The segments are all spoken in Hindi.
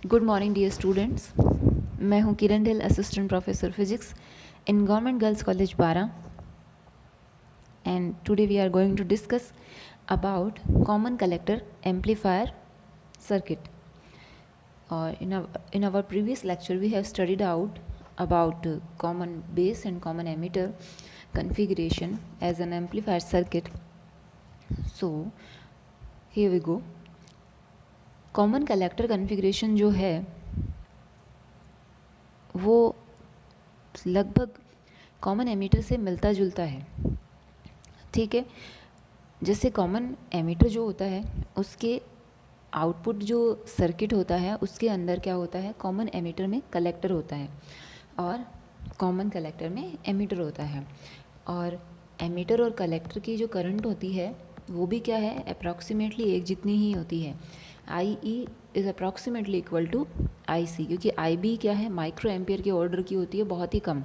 Good morning dear students. मैं हूं Kiran Dhill, assistant professor physics in government girls college Bara, and today we are going to discuss about common collector amplifier circuit. Or in our previous lecture we have studied out about common base and common emitter configuration as an amplifier circuit. So here we go. Common collector configuration जो है वो लगभग कॉमन एमीटर से मिलता जुलता है। ठीक है, जैसे कॉमन एमीटर जो होता है उसके आउटपुट जो सर्किट होता है उसके अंदर क्या होता है, कॉमन एमीटर में कलेक्टर होता है और कॉमन कलेक्टर में एमीटर होता है। और एमीटर और कलेक्टर की जो करंट होती है वो भी क्या है, अप्रॉक्सीमेटली एक जितनी ही होती है। आई E is approximately equal to आई सी, क्योंकि आई बी क्या है, माइक्रो एम्पियर के ऑर्डर की होती है, बहुत ही कम,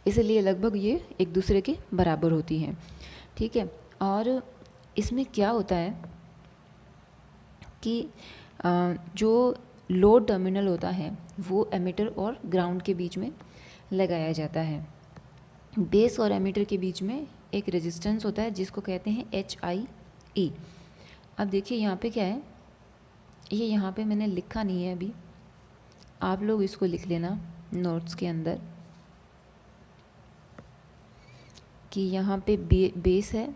इसलिए लगभग ये एक दूसरे के बराबर होती हैं। ठीक है, और इसमें क्या होता है कि जो लोड टर्मिनल होता है वो एमीटर और ग्राउंड के बीच में लगाया जाता है। बेस और एमीटर के बीच में एक रेजिस्टेंस होता है जिसको कहते हैं HIE। अब देखिए यहाँ पे क्या है, ये यहाँ पे मैंने लिखा नहीं है अभी, आप लोग इसको लिख लेना नोट्स के अंदर कि यहाँ पे बेस है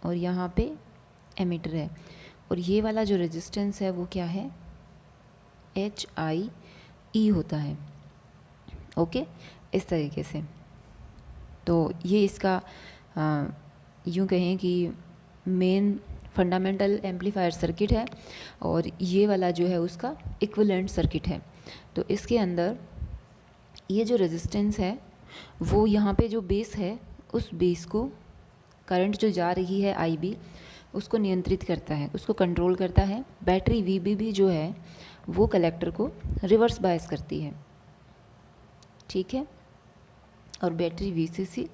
और यहाँ पे एमीटर है, और ये वाला जो रेजिस्टेंस है वो क्या है, HIE होता है। ओके, इस तरीके से। तो ये इसका यूँ कहें कि मेन फंडामेंटल एम्पलीफायर सर्किट है, और ये वाला जो है उसका इक्विवेलेंट सर्किट है। तो इसके अंदर ये जो रेजिस्टेंस है वो यहाँ पे जो बेस है उस बेस को करंट जो जा रही है IB उसको नियंत्रित करता है, उसको कंट्रोल करता है। बैटरी VB भी जो है वो कलेक्टर को रिवर्स बायस करती है। ठीक है, और बैटरी VCC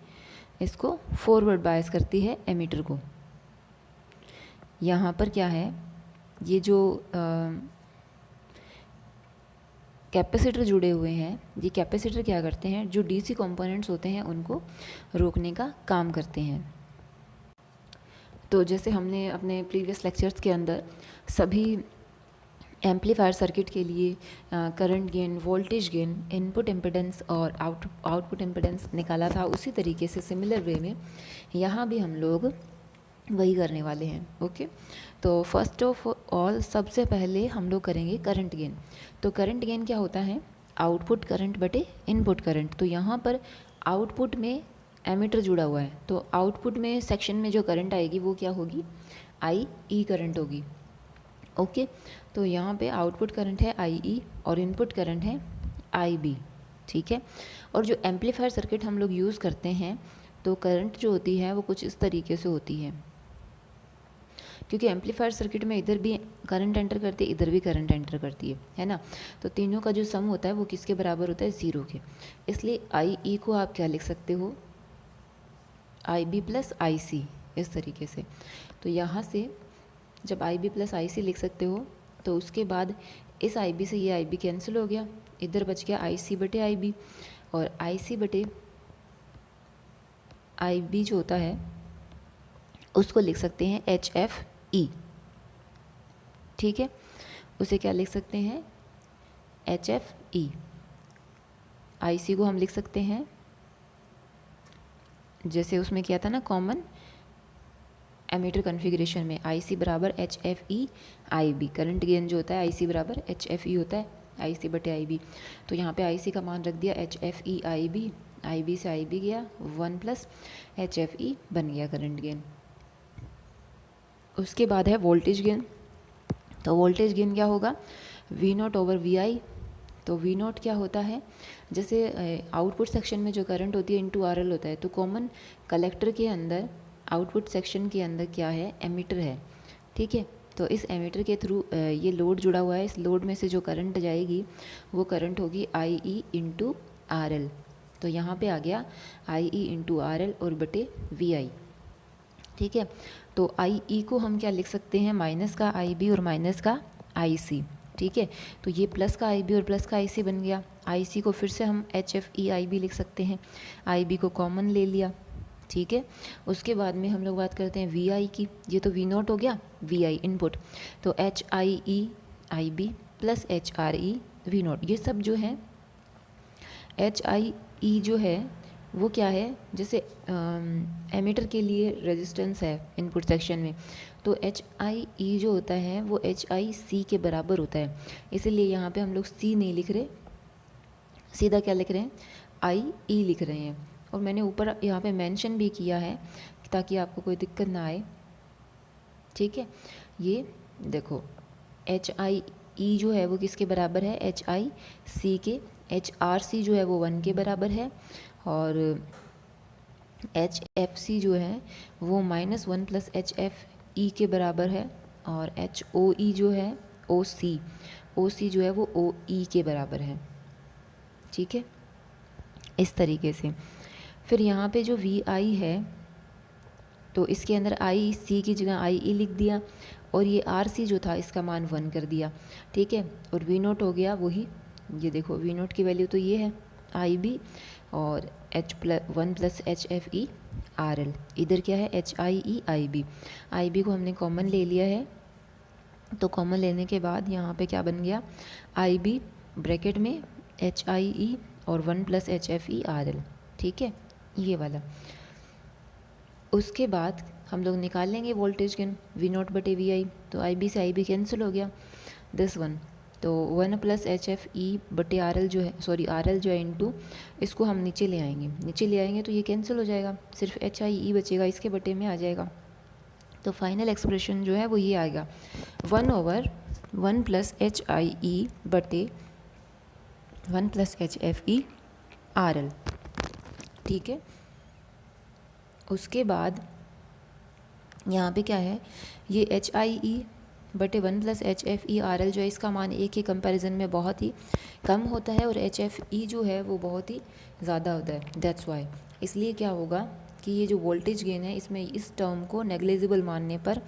इसको फॉरवर्ड बायस करती है एमीटर को। यहाँ पर क्या है, ये जो कैपेसिटर जुड़े हुए हैं, ये कैपेसिटर क्या करते हैं, जो DC कंपोनेंट्स होते हैं उनको रोकने का काम करते हैं। तो जैसे हमने अपने प्रीवियस लेक्चर्स के अंदर सभी एम्पलीफायर सर्किट के लिए current gain, voltage gain, input impedance और आउटपुट इम्पिडेंस निकाला था, उसी तरीके से सिमिलर वे में यहाँ भी हम लोग वही करने वाले हैं। ओके, तो फर्स्ट ऑफ ऑल सबसे पहले हम लोग करेंगे करंट गेन। तो करंट गेन क्या होता है, आउटपुट करंट बटे इनपुट करंट। तो यहाँ पर आउटपुट में एमीटर जुड़ा हुआ है, तो आउटपुट में सेक्शन में जो करंट आएगी वो क्या होगी, IE करंट होगी। ओके, तो यहाँ पे आउटपुट करंट है IE और इनपुट करंट है IB। ठीक है, और जो एम्पलीफायर सर्किट हम लोग यूज़ करते हैं तो करंट जो होती है वो कुछ इस तरीके से होती है, क्योंकि एम्पलीफायर सर्किट में इधर भी करंट एंटर करती है, इधर भी करंट एंटर करती है ना। तो तीनों का जो सम होता है वो किसके बराबर होता है, 0 के। इसलिए IE को आप क्या लिख सकते हो, IB प्लस IC, इस तरीके से। तो यहाँ से जब IB प्लस IC लिख सकते हो तो उसके बाद इस IB से ये IB कैंसिल हो गया, इधर बच गया IC बटे IB, और IC बटे IB जो होता है उसको लिख सकते हैं HFE। ठीक है, उसे क्या लिख सकते हैं, HFE। IC को हम लिख सकते हैं जैसे उसमें किया था ना कॉमन एमीटर कन्फिग्रेशन में, IC बराबर HFE IB। करंट गेन जो होता है IC बराबर HFE होता है, IC बटे IB। तो यहाँ पे IC का मान रख दिया HFE IB, IB से IB गया 1 प्लस HFE बन गया करंट गेन। उसके बाद है वोल्टेज गेन। तो वोल्टेज गेन क्या होगा, V0 ओवर VI। तो V0 क्या होता है, जैसे आउटपुट सेक्शन में जो करंट होती है इनटू RL होता है, तो कॉमन कलेक्टर के अंदर आउटपुट सेक्शन के अंदर क्या है, एमीटर है। ठीक है, तो इस एमीटर के थ्रू ये लोड जुड़ा हुआ है, इस लोड में से जो करंट जाएगी वो करंट होगी IE इंटू RL। तो यहाँ पे आ गया IE इंटू RL और बटे VI। ठीक है, तो IE को हम क्या लिख सकते हैं, माइनस का IB और माइनस का IC। ठीक है। तो ये प्लस का IB और प्लस का IC बन गया। IC को फिर से हम HFE IB लिख सकते हैं, IB को कॉमन ले लिया, ठीक है। उसके बाद में हम लोग बात करते हैं VI की। ये तो V0 हो गया, VI इनपुट, तो HIE IB plus HRE V0। ये सब जो है HIE जो है वो क्या है, जैसे एमीटर के लिए रेजिस्टेंस है इनपुट सेक्शन में, तो HIE जो होता है वो HIC के बराबर होता है। इसीलिए यहाँ पे हम लोग C नहीं लिख रहे, सीधा क्या लिख रहे हैं, IE लिख रहे हैं। और मैंने ऊपर यहाँ पे मेंशन भी किया है ताकि आपको कोई दिक्कत ना आए, ठीक है। ये देखो HIE जो है वो किसके बराबर है, HIC के। HRC जो है वो 1 के बराबर है, और HFC जो है वो -1 प्लस HFE के बराबर है, और HOE जो है OC जो है वो OE के बराबर है, ठीक है, इस तरीके से। फिर यहाँ पे जो VI है तो इसके अंदर IC की जगह IE लिख दिया, और ये RC जो था इसका मान 1 कर दिया, ठीक है। और V0 हो गया वही, ये देखो V0 की वैल्यू तो ये है IB, और 1 प्लस HFE RL। इधर क्या है, HIE IB को हमने कॉमन ले लिया है, तो कॉमन लेने के बाद यहाँ पे क्या बन गया, IB ब्रैकेट में HIE और 1 प्लस HFE RL, ठीक है, ये वाला। उसके बाद हम लोग निकाल लेंगे वोल्टेज गेन V0 बटे VI, तो IB से IB कैंसिल हो गया, दिस वन, तो 1 प्लस HFE बटे RL जो है, सॉरी RL जो है इनटू, इसको हम नीचे ले आएंगे तो ये कैंसिल हो जाएगा, सिर्फ HIE बचेगा, इसके बटे में आ जाएगा। तो फाइनल एक्सप्रेशन जो है वो ये आएगा 1/1 प्लस HIE बटे 1 प्लस HFE RL, ठीक है। उसके बाद यहाँ पे क्या है, ये HIE बटे 1 प्लस HFE RL जो है इसका मान एक के कंपैरिजन में बहुत ही कम होता है, और HFE जो है वो बहुत ही ज़्यादा होता है, दैट्स वाई। इसलिए क्या होगा कि ये जो वोल्टेज गेन है इसमें इस टर्म को नेग्लिजिबल मानने पर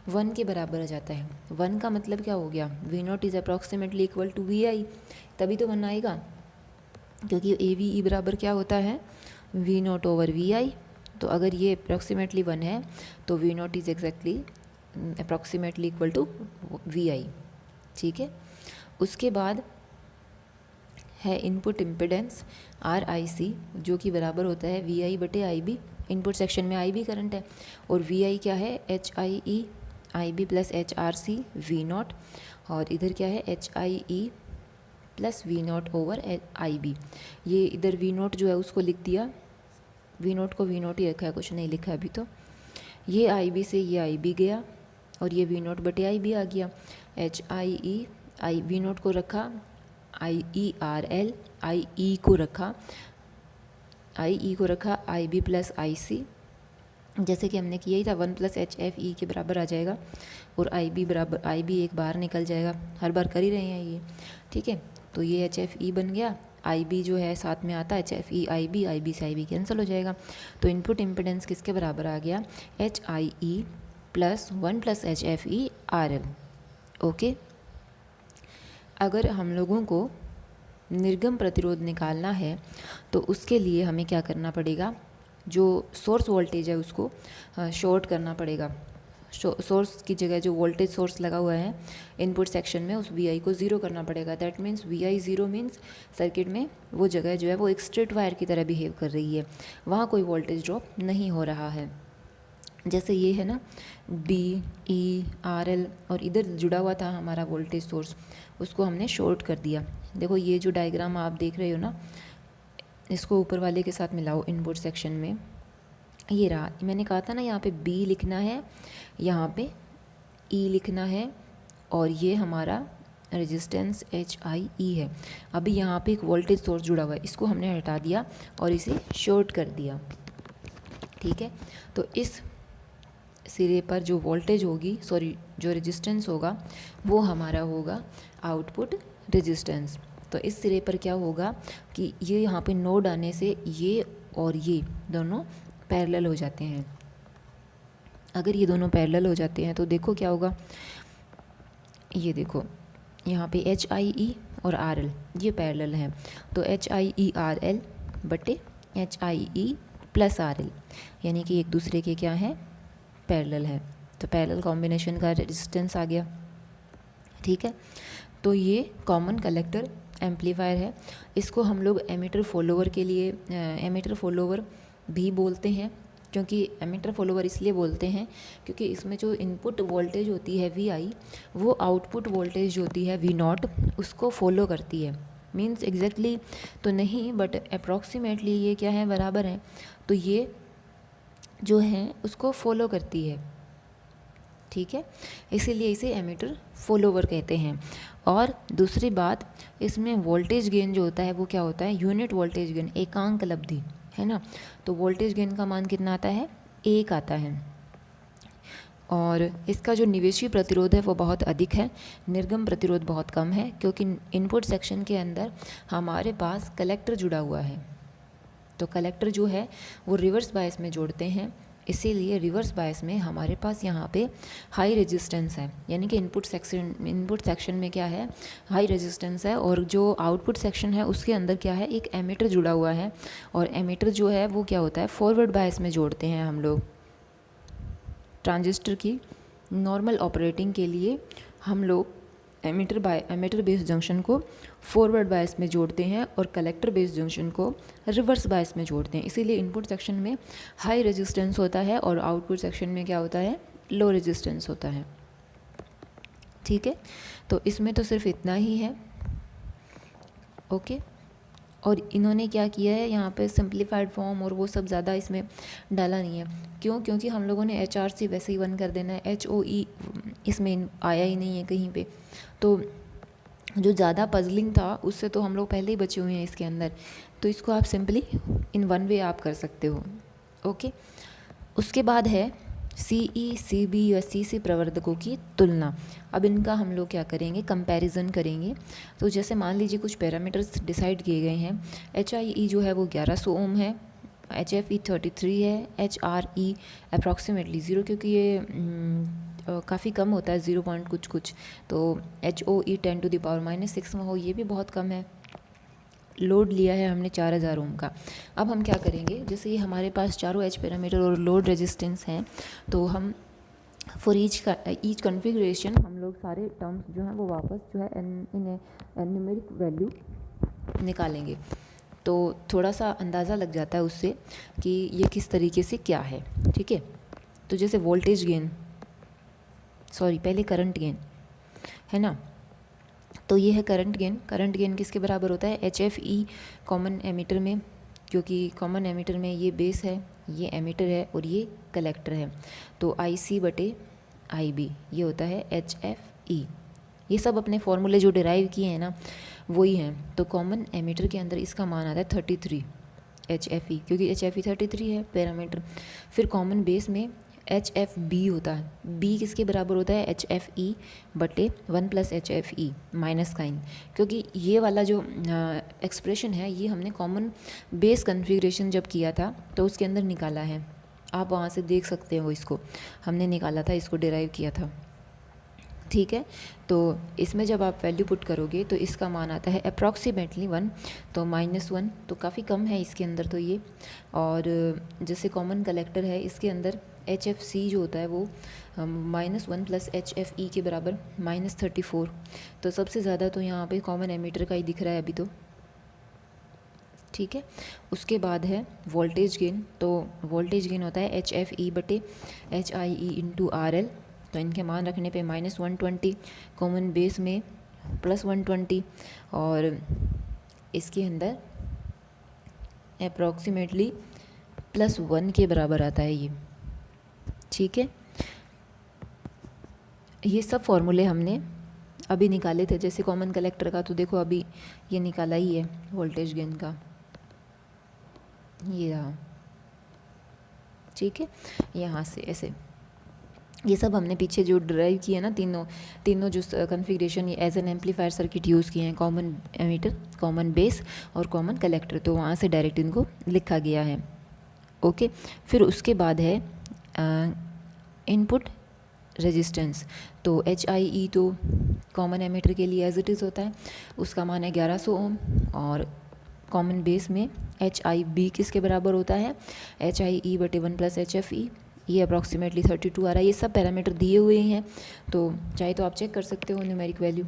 1 के बराबर आ जाता है। 1 का मतलब क्या हो गया, V0 is approximately equal to VI, तभी तो 1 आएगा, क्योंकि AVE बराबर क्या होता है, V0 ओवर VI। तो अगर ये अप्रॉक्सीमेटली 1 है तो V0 is exactly approximately equal to VI, ठीक है। उसके बाद है इनपुट इम्पिडेंस RIC, जो कि बराबर होता है VI बटे IB। इनपुट सेक्शन में IB करंट है, और VI क्या है, HIE IB plus HRC V0, और इधर क्या है HIE plus V0 over IB। ये इधर V0 जो है उसको लिख दिया, V0 को V0 ही रखा है, कुछ नहीं लिखा अभी। तो ये IB से ये IB गया, और ये V0 बटे IB आ गया। HIE V0 को रखा IERL, IE को रखा IB प्लस IC, जैसे कि हमने किया ही था, 1 प्लस HFE के बराबर आ जाएगा, और IB एक बाहर निकल जाएगा, हर बार कर ही रहे हैं ये, ठीक है। तो ये HFE बन गया, IB जो है साथ में आता है HFE IB से IB कैंसिल हो जाएगा। तो इनपुट इम्पिडेंस किसके बराबर आ गया, HIE plus 1 plus HFE RL, okay. अगर हम लोगों को निर्गम प्रतिरोध निकालना है तो उसके लिए हमें क्या करना पड़ेगा, जो सोर्स वोल्टेज है उसको शॉर्ट करना पड़ेगा। सोर्स की जगह जो वोल्टेज सोर्स लगा हुआ है इनपुट सेक्शन में, उस VI को ज़ीरो करना पड़ेगा। That means VI zero means circuit में वो जगह जो है वो एक स्ट्रेट वायर की तरह बिहेव कर रही है, वहाँ कोई वोल्टेज ड्रॉप नहीं हो रहा है। जैसे ये है ना BERL, और इधर जुड़ा हुआ था हमारा वोल्टेज सोर्स, उसको हमने शॉर्ट कर दिया। देखो ये जो डायग्राम आप देख रहे हो ना, इसको ऊपर वाले के साथ मिलाओ इनपुट सेक्शन में, ये रहा। मैंने कहा था ना यहाँ पे B लिखना है, यहाँ पे E लिखना है, और ये हमारा रेजिस्टेंस HIE है। अभी यहाँ पे एक वोल्टेज सोर्स जुड़ा हुआ है, इसको हमने हटा दिया और इसे शॉर्ट कर दिया, ठीक है। तो इस सिरे पर जो वोल्टेज होगी, सॉरी जो रेजिस्टेंस होगा, वो हमारा होगा आउटपुट रेजिस्टेंस। तो इस सिरे पर क्या होगा कि ये यहाँ पे नोड आने से ये और ये दोनों पैरेलल हो जाते हैं। अगर ये दोनों पैरेलल हो जाते हैं तो देखो क्या होगा, ये देखो यहाँ पे HIE और RL ये पैरेलल हैं, तो HIE RL बटे HIE प्लस RL, यानी कि एक दूसरे के क्या हैं, पैरेलल है। तो पैरेलल कॉम्बिनेशन का रेजिस्टेंस आ गया। ठीक है, तो ये कॉमन कलेक्टर एम्पलीफायर है। इसको हम लोग एमिटर फॉलोवर के लिए एमिटर फॉलोवर भी बोलते हैं, क्योंकि एमिटर फॉलोवर इसलिए बोलते हैं क्योंकि इसमें जो इनपुट वोल्टेज होती है VI, वो आउटपुट वोल्टेज होती है V0 उसको फॉलो करती है। मीन्स एग्जैक्टली तो नहीं, बट अप्रॉक्सीमेटली ये क्या है, बराबर है। तो ये जो है उसको फॉलो करती है। ठीक है, इसीलिए इसे एमिटर फॉलोवर कहते हैं। और दूसरी बात, इसमें वोल्टेज गेन जो होता है वो क्या होता है, यूनिट वोल्टेज गेन, एकांक लब्धि, है ना। तो वोल्टेज गेन का मान कितना आता है, 1 आता है। और इसका जो निवेशी प्रतिरोध है वो बहुत अधिक है, निर्गम प्रतिरोध बहुत कम है, क्योंकि इनपुट सेक्शन के अंदर हमारे पास कलेक्टर जुड़ा हुआ है। तो कलेक्टर जो है वो रिवर्स बायस में जोड़ते हैं, इसीलिए रिवर्स बायस में हमारे पास यहाँ पे हाई रेजिस्टेंस है, यानी कि इनपुट सेक्शन में क्या है, हाई रेजिस्टेंस है। और जो आउटपुट सेक्शन है उसके अंदर क्या है, एक एमीटर जुड़ा हुआ है। और एमीटर जो है वो क्या होता है, फॉरवर्ड बायस में जोड़ते हैं हम लोग। ट्रांजिस्टर की नॉर्मल ऑपरेटिंग के लिए हम लोग एमीटर बेस्ड जंक्शन को फॉरवर्ड बायस में जोड़ते हैं और कलेक्टर बेस्ड जंक्शन को रिवर्स बायस में जोड़ते हैं। इसीलिए इनपुट सेक्शन में हाई रेजिस्टेंस होता है और आउटपुट सेक्शन में क्या होता है, लो रेजिस्टेंस होता है। ठीक है, तो इसमें तो सिर्फ इतना ही है। ओके, और इन्होंने क्या किया है यहाँ पे, सिंप्लीफाइड फॉर्म और वो सब ज़्यादा इसमें डाला नहीं है। क्यों, क्योंकि हम लोगों ने HRC वैसे ही 1 कर देना है, HOE इसमें आया ही नहीं है कहीं पे। तो जो ज़्यादा पजलिंग था उससे तो हम लोग पहले ही बचे हुए हैं इसके अंदर, तो इसको आप सिंपली इन 1 वे आप कर सकते हो। ओके, उसके बाद है CE, CB या CC प्रवर्धकों की तुलना। अब इनका हम लोग क्या करेंगे, कंपैरिजन करेंगे। तो जैसे मान लीजिए कुछ पैरामीटर्स डिसाइड किए गए हैं। HIE जो है वो 1100 ओम है, HFE 33 है, HRE अप्रॉक्सीमेटली 0, क्योंकि ये काफ़ी कम होता है, 0 पॉइंट कुछ कुछ। तो HOE 10⁻⁻6 में हो, ये भी बहुत कम है। लोड लिया है हमने 4000 ओम का। अब हम क्या करेंगे, जैसे ये हमारे पास चारों एच पैरामीटर और लोड रेजिस्टेंस हैं, तो हम फॉर ईच कन्फिग्रेशन हम लोग सारे टर्म्स जो हैं वो वापस जो है न्यूमेरिक वैल्यू निकालेंगे। तो थोड़ा सा अंदाज़ा लग जाता है उससे कि ये किस तरीके से क्या है। ठीक है, तो जैसे वोल्टेज गेन, सॉरी पहले करंट गेन है ना, तो ये है करंट गेन। करंट गेन किसके बराबर होता है, HFE कॉमन एमीटर में, क्योंकि कॉमन एमीटर में ये बेस है, ये एमीटर है और ये कलेक्टर है। तो IC बटे IB ये होता है HFE। ये सब अपने फॉर्मूले जो डिराइव किए हैं ना वही हैं। तो कॉमन एमीटर के अंदर इसका मान आता है 33 HFE, क्योंकि HFE 33 है पैरामीटर। फिर कॉमन बेस में HFB होता है। B किसके बराबर होता है, HFE बटे 1 + HFE माइनस साइन, क्योंकि ये वाला जो एक्सप्रेशन है ये हमने कॉमन बेस कन्फिग्रेशन जब किया था तो उसके अंदर निकाला है। आप वहाँ से देख सकते हो, इसको हमने निकाला था, इसको डिराइव किया था। ठीक है, तो इसमें जब आप वैल्यू पुट करोगे तो इसका मान आता है अप्रॉक्सीमेटली 1, तो -1 तो काफ़ी कम है इसके अंदर तो ये। और जैसे कॉमन कलेक्टर है इसके अंदर HFC जो होता है वो -1 + HFE के बराबर -34। तो सबसे ज़्यादा तो यहाँ पे कॉमन एमीटर का ही दिख रहा है अभी तो। ठीक है, उसके बाद है वोल्टेज गेन। तो वोल्टेज गेन होता है HFE बटे HIE × RL। तो इनके मान रखने पे -120, कॉमन बेस में +120 और इसके अंदर अप्रॉक्सीमेटली +1 के बराबर आता है ये। ठीक है, ये सब फॉर्मूले हमने अभी निकाले थे। जैसे कॉमन कलेक्टर का तो देखो अभी ये निकाला ही है वोल्टेज गेन का, ये रहा। ठीक है, यहाँ से ऐसे ये सब हमने पीछे जो ड्राइव किए ना तीनों जो कन्फिग्रेशन ये as an amplifier circuit use किए हैं, कॉमन एमीटर, कॉमन बेस और कॉमन कलेक्टर, तो वहाँ से डायरेक्ट इनको लिखा गया है। ओके, फिर उसके बाद है इनपुट रेजिस्टेंस। तो HIE तो कॉमन एमिटर के लिए एज इट इज़ होता है, उसका मान है 1100 ओम। और कॉमन बेस में HIB किसके बराबर होता है, HIE बटे 1 + HFE, ये अप्रॉक्सीमेटली 32 आ रहा है। ये सब पैरामीटर दिए हुए हैं, तो चाहे तो आप चेक कर सकते हो न्यूमेरिक वैल्यू।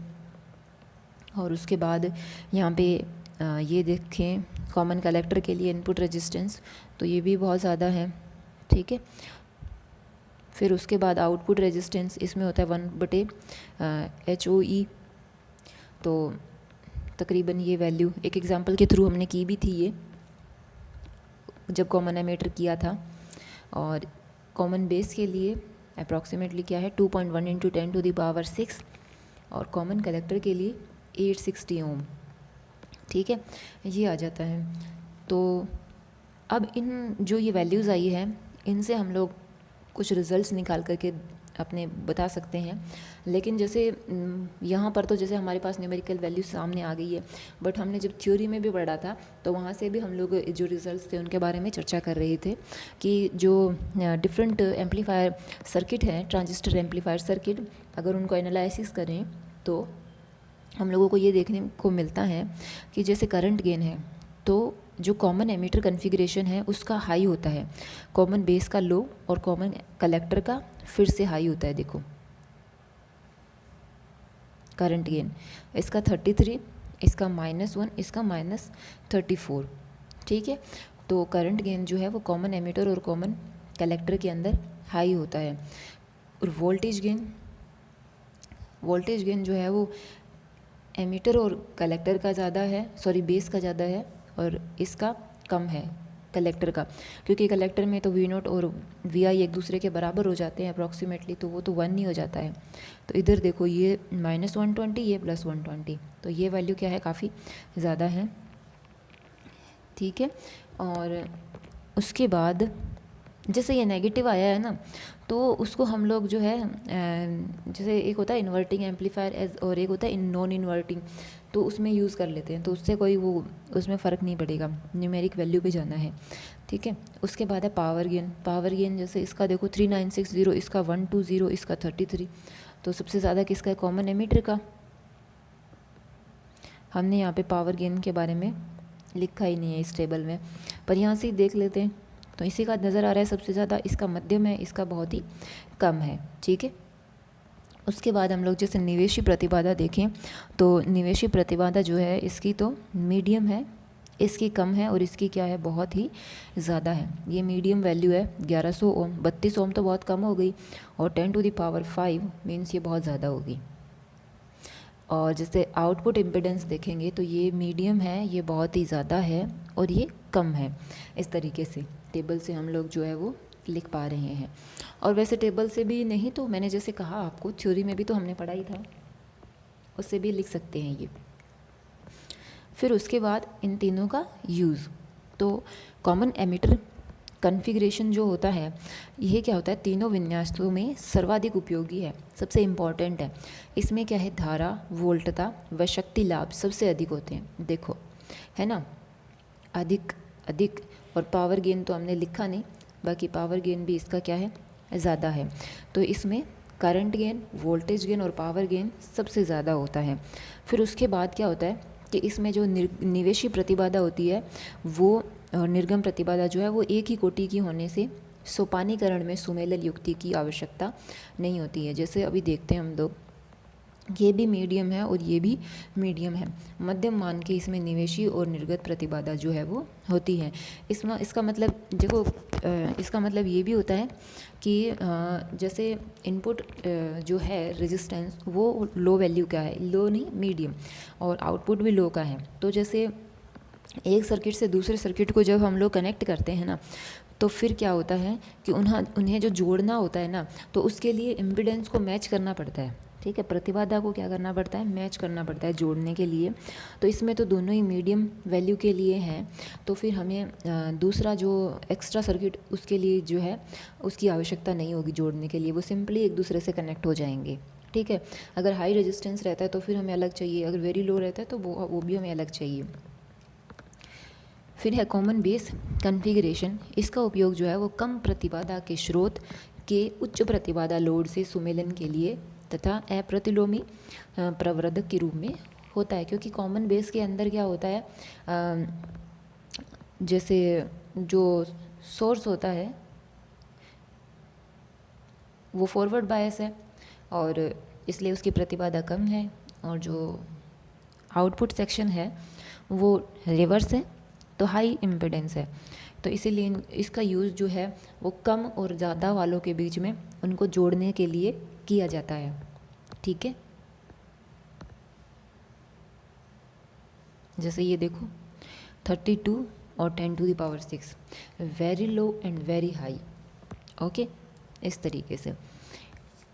और उसके बाद यहाँ पे ये देखें कॉमन कलेक्टर के लिए इनपुट रेजिस्टेंस, तो ये भी बहुत ज़्यादा है, ठीक है। फिर उसके बाद आउटपुट रेजिस्टेंस इसमें होता है 1/HOE, तो तकरीबन ये वैल्यू एक एग्जांपल के थ्रू हमने की भी थी ये, जब कॉमन एमीटर किया था। और कॉमन बेस के लिए अप्रॉक्सीमेटली क्या है 2.1 × 10⁶, और कॉमन कलेक्टर के लिए 860 ओम, ठीक है, ये आ जाता है। तो अब इन जो ये वैल्यूज़ आई है, इनसे हम लोग कुछ रिज़ल्ट्स निकाल करके अपने बता सकते हैं। लेकिन जैसे यहाँ पर तो जैसे हमारे पास न्यूमेरिकल वैल्यू सामने आ गई है, बट हमने जब थ्योरी में भी पढ़ा था तो वहाँ से भी हम लोग जो रिज़ल्ट्स थे उनके बारे में चर्चा कर रहे थे कि जो डिफरेंट एम्पलीफायर सर्किट हैं, ट्रांजिस्टर एम्पलीफायर सर्किट, अगर उनको एनालिसिस करें तो हम लोगों को ये देखने को मिलता है कि जैसे करंट गेन है तो जो कॉमन एमीटर कॉन्फ़िगरेशन है उसका हाई होता है, कॉमन बेस का लो और कॉमन कलेक्टर का फिर से हाई होता है। देखो करंट गेन इसका 33, इसका -1, इसका -34, ठीक है। तो करंट गेन जो है वो कॉमन एमीटर और कॉमन कलेक्टर के अंदर हाई होता है। और वोल्टेज गेन जो है वो एमीटर और कलेक्टर का ज़्यादा है, सॉरी बेस का ज़्यादा है, और इसका कम है कलेक्टर का, क्योंकि कलेक्टर में तो V0 और VI एक दूसरे के बराबर हो जाते हैं अप्रॉक्सीमेटली, तो वो तो 1 ही हो जाता है। तो इधर देखो ये -120, ये +120, तो ये वैल्यू क्या है, काफ़ी ज़्यादा है, ठीक है। और उसके बाद जैसे ये नेगेटिव आया है ना, तो उसको हम लोग जो है जैसे एक होता है इन्वर्टिंग एम्पलीफायर एज और एक होता है नॉन इन्वर्टिंग, तो उसमें यूज़ कर लेते हैं, तो उससे कोई वो उसमें फ़र्क नहीं पड़ेगा, न्यूमेरिक वैल्यू पे जाना है, ठीक है। उसके बाद है पावर गेन जैसे इसका देखो 3960, इसका 120, इसका 33, तो सबसे ज़्यादा किसका है, कॉमन एमीटर का। हमने यहाँ पे पावर गेन के बारे में लिखा ही नहीं है इस टेबल में, पर यहाँ से ही देख लेते हैं, तो इसी का नज़र आ रहा है सबसे ज़्यादा, इसका मध्यम है, इसका बहुत ही कम है, ठीक है। उसके बाद हम लोग जैसे निवेशी प्रतिबाधा देखें, तो निवेशी प्रतिबाधा जो है इसकी तो मीडियम है, इसकी कम है, और इसकी क्या है, बहुत ही ज़्यादा है। ये मीडियम वैल्यू है 1100 ओम, 32 ओम तो बहुत कम हो गई, और 10⁵ मीन्स ये बहुत ज़्यादा होगी। और जैसे आउटपुट इम्पिडेंस देखेंगे तो ये मीडियम है, ये बहुत ही ज़्यादा है, और ये कम है। इस तरीके से टेबल से हम लोग जो है वो लिख पा रहे हैं। और वैसे टेबल से भी नहीं तो मैंने जैसे कहा आपको थ्योरी में भी तो हमने पढ़ा ही था, उससे भी लिख सकते हैं ये। फिर उसके बाद इन तीनों का यूज़, तो कॉमन एमिटर कॉन्फ़िगरेशन जो होता है, यह क्या होता है, तीनों विन्यासों में सर्वाधिक उपयोगी है, सबसे इम्पॉर्टेंट है। इसमें क्या है, धारा, वोल्टता व शक्ति लाभ सबसे अधिक होते हैं, देखो है ना, अधिक। और पावर गेन तो हमने लिखा नहीं, बाकी पावर गेन भी इसका क्या है, ज़्यादा है। तो इसमें करंट गेन, वोल्टेज गेन और पावर गेन सबसे ज़्यादा होता है। फिर उसके बाद क्या होता है कि इसमें जो निवेशी प्रतिबाधा होती है वो निर्गम प्रतिबाधा जो है वो एक ही कोटि की होने से सोपानीकरण में सुमेलन युक्ति की आवश्यकता नहीं होती है। जैसे अभी देखते हैं हम लोग, ये भी मीडियम है और ये भी मीडियम है, मध्यम मान के इसमें निवेशी और निर्गत प्रतिबाधा जो है वो होती है। इसका मतलब देखो, इसका मतलब ये भी होता है कि जैसे इनपुट जो है रेजिस्टेंस वो लो वैल्यू का है, लो नहीं मीडियम, और आउटपुट भी लो का है। तो जैसे एक सर्किट से दूसरे सर्किट को जब हम लोग कनेक्ट करते हैं ना, तो फिर क्या होता है कि उन्हें जो जोड़ना होता है ना, तो उसके लिए इम्पीडेंस को मैच करना पड़ता है, ठीक है, प्रतिबाधा को क्या करना पड़ता है, मैच करना पड़ता है जोड़ने के लिए। तो इसमें तो दोनों ही मीडियम वैल्यू के लिए हैं, तो फिर हमें दूसरा जो एक्स्ट्रा सर्किट उसके लिए जो है उसकी आवश्यकता नहीं होगी जोड़ने के लिए, वो सिंपली एक दूसरे से कनेक्ट हो जाएंगे, ठीक है। अगर हाई रेजिस्टेंस रहता है तो फिर हमें अलग चाहिए, अगर वेरी लो रहता है तो वो भी हमें अलग चाहिए। फिर है कॉमन बेस कॉन्फ़िगरेशन, इसका उपयोग जो है वो कम प्रतिबाधा के स्रोत के उच्च प्रतिबाधा लोड से सुमेलन के लिए तथा अप्रतिलोमी प्रवर्धक के रूप में होता है। क्योंकि कॉमन बेस के अंदर क्या होता है, जैसे जो सोर्स होता है वो फॉरवर्ड बायस है और इसलिए उसकी प्रतिबाधा कम है, और जो आउटपुट सेक्शन है वो रिवर्स है तो हाई इम्पिडेंस है। तो इसीलिए इसका यूज़ जो है वो कम और ज़्यादा वालों के बीच में उनको जोड़ने के लिए किया जाता है। ठीक है, जैसे ये देखो 32 और 10⁶, very low and very high. Okay, इस तरीके से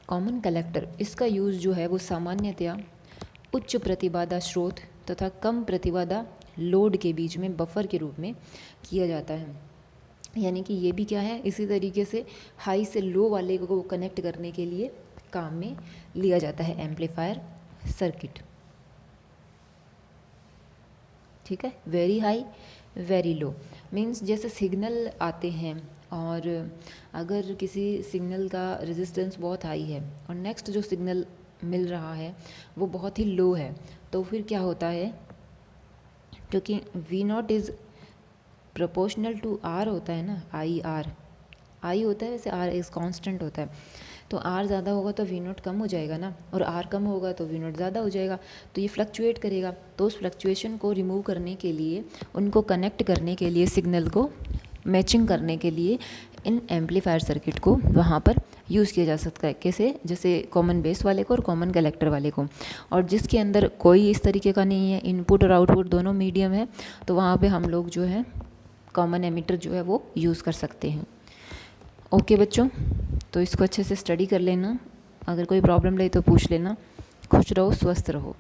कॉमन कलेक्टर, इसका यूज़ जो है वो सामान्यतया उच्च प्रतिबाधा स्रोत तथा कम प्रतिबाधा लोड के बीच में बफर के रूप में किया जाता है। यानी कि ये भी क्या है, इसी तरीके से हाई से लो वाले को कनेक्ट करने के लिए काम में लिया जाता है एम्पलीफायर सर्किट। ठीक है, very high very low means जैसे सिग्नल आते हैं और अगर किसी सिग्नल का रेजिस्टेंस बहुत हाई है और नेक्स्ट जो सिग्नल मिल रहा है वो बहुत ही लो है, तो फिर क्या होता है, क्योंकि V0 is proportional to R होता है ना, आई होता है, वैसे R इज़ कांस्टेंट होता है, तो R ज़्यादा होगा तो V0 कम हो जाएगा ना, और R कम होगा तो V0 ज़्यादा हो जाएगा, तो ये फ्लक्चुएट करेगा। तो उस फ्लक्चुएशन को रिमूव करने के लिए, उनको कनेक्ट करने के लिए, सिग्नल को मैचिंग करने के लिए इन एम्पलीफायर सर्किट को वहाँ पर यूज़ किया जा सकता है। कैसे, जैसे कॉमन बेस वाले को और कॉमन कलेक्टर वाले को, और जिसके अंदर कोई इस तरीके का नहीं है, इनपुट और आउटपुट दोनों मीडियम है, तो वहाँ पे हम लोग जो है कॉमन एमिटर जो है वो यूज़ कर सकते हैं। ओके बच्चों, तो इसको अच्छे से स्टडी कर लेना, अगर कोई प्रॉब्लम रही तो पूछ लेना। खुश रहो, स्वस्थ रहो।